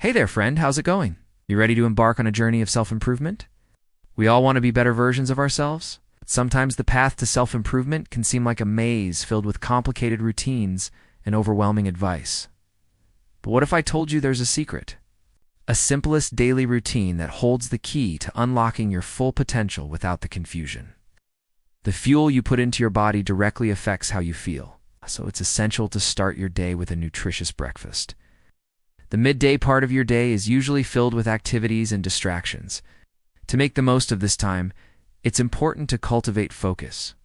Hey there, friend. How's it going? You ready to embark on a journey of self-improvement? We all want to be better versions of ourselves. But sometimes the path to self-improvement can seem like a maze filled with complicated routines and overwhelming advice. But what if I told you there's a secret? A simplest daily routine that holds the key to unlocking your full potential without the confusion. The fuel you put into your body directly affects how you feel, so it's essential to start your day with a nutritious breakfast. The midday part of your day is usually filled with activities and distractions. To make the most of this time, it's important to cultivate focus.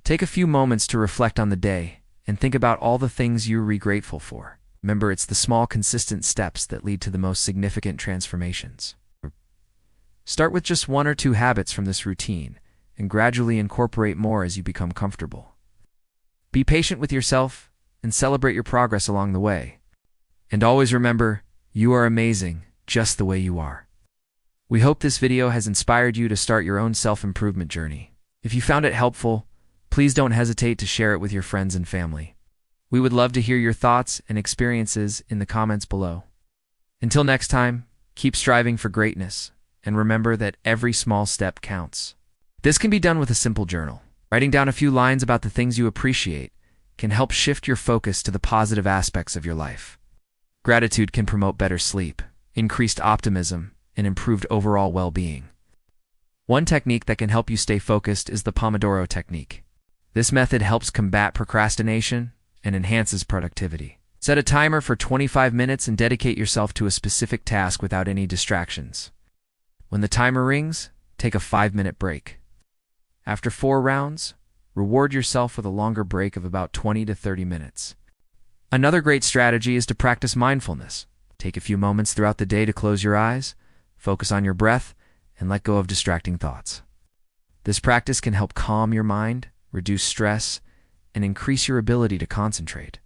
Take a few moments to reflect on the day and think about all the things you're grateful for. Remember, it's the small, consistent steps that lead to the most significant transformations. Start with just 1 or 2 habits from this routine and gradually incorporate more as you become comfortable. Be patient with yourself and celebrate your progress along the way. And always remember, you are amazing just the way you are. We hope this video has inspired you to start your own self-improvement journey. If you found it helpful, please don't hesitate to share it with your friends and family. We would love to hear your thoughts and experiences in the comments below. Until next time, keep striving for greatness, and remember that every small step counts. This can be done with a simple journal. Writing down a few lines about the things you appreciate can help shift your focus to the positive aspects of your life. Gratitude can promote better sleep, increased optimism, and improved overall well-being. One technique that can help you stay focused is the Pomodoro technique. This method helps combat procrastination and enhances productivity. Set a timer for 25 minutes and dedicate yourself to a specific task without any distractions. When the timer rings, take a 5-minute break. After 4 rounds, reward yourself with a longer break of about 20 to 30 minutes. Another great strategy is to practice mindfulness. Take a few moments throughout the day to close your eyes, focus on your breath, and let go of distracting thoughts. This practice can help calm your mind, reduce stress, and increase your ability to concentrate.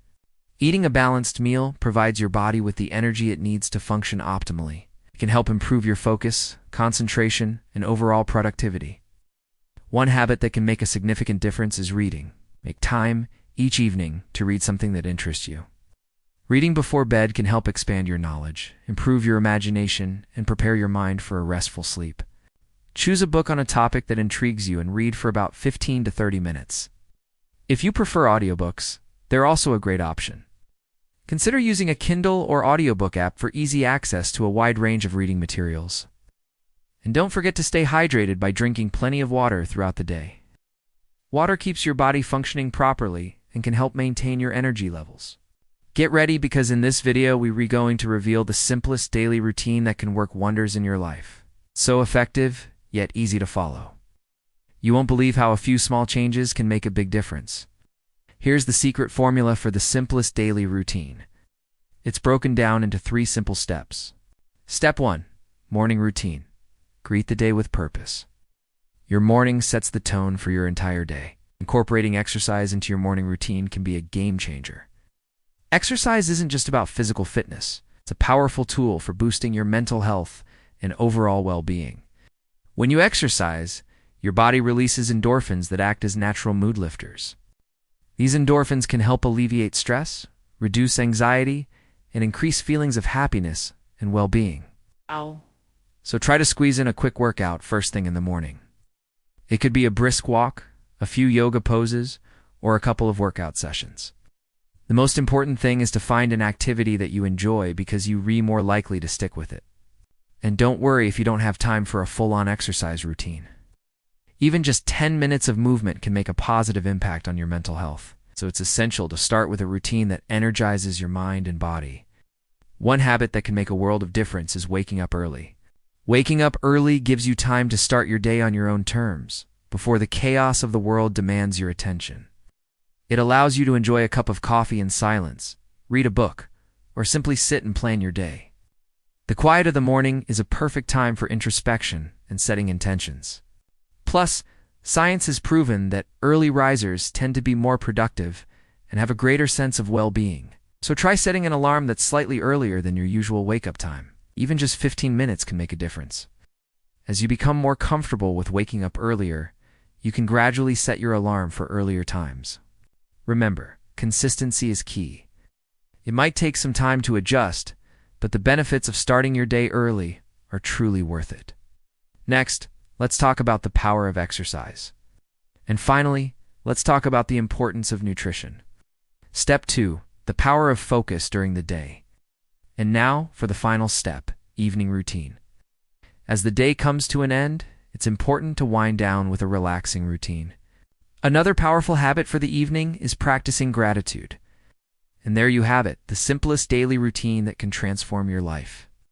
Eating a balanced meal provides your body with the energy it needs to function optimally. It can help improve your focus, concentration, and overall productivity. One habit that can make a significant difference is reading. Make time each evening to read something that interests you. Reading before bed can help expand your knowledge, improve your imagination, and prepare your mind for a restful sleep. Choose a book on a topic that intrigues you and read for about 15 to 30 minutes. If you prefer audiobooks, they're also a great option. Consider using a Kindle or audiobook app for easy access to a wide range of reading materials. And don't forget to stay hydrated by drinking plenty of water throughout the day. Water keeps your body functioning properly and can help maintain your energy levels. Get ready, because in this video we're going to reveal the simplest daily routine that can work wonders in your life. So effective, yet easy to follow. You won't believe how a few small changes can make a big difference. Here's the secret formula for the simplest daily routine. It's broken down into 3 simple steps. Step 1. Morning routine. Greet the day with purpose. Your morning sets the tone for your entire day. Incorporating exercise into your morning routine can be a game changer. Exercise isn't just about physical fitness. It's a powerful tool for boosting your mental health and overall well-being. When you exercise, your body releases endorphins that act as natural mood lifters. These endorphins can help alleviate stress, reduce anxiety, and increase feelings of happiness and well-being. So try to squeeze in a quick workout first thing in the morning. It could be a brisk walk, a few yoga poses, or a couple of workout sessions. The most important thing is to find an activity that you enjoy, because you're more likely to stick with it. And don't worry if you don't have time for a full-on exercise routine. Even just 10 minutes of movement can make a positive impact on your mental health. So it's essential to start with a routine that energizes your mind and body. One habit that can make a world of difference is waking up early. Waking up early gives you time to start your day on your own terms, before the chaos of the world demands your attention. It allows you to enjoy a cup of coffee in silence, read a book, or simply sit and plan your day. The quiet of the morning is a perfect time for introspection and setting intentions. Plus, science has proven that early risers tend to be more productive and have a greater sense of well-being. So try setting an alarm that's slightly earlier than your usual wake-up time. Even just 15 minutes can make a difference. As you become more comfortable with waking up earlier, you can gradually set your alarm for earlier times. Remember, consistency is key. It might take some time to adjust, but the benefits of starting your day early are truly worth it. Next, let's talk about the power of exercise. And finally, let's talk about the importance of nutrition. Step 2. The power of focus during the day. And now for the final step, evening routine. As the day comes to an end, it's important to wind down with a relaxing routine. Another powerful habit for the evening is practicing gratitude. And there you have it, the simplest daily routine that can transform your life.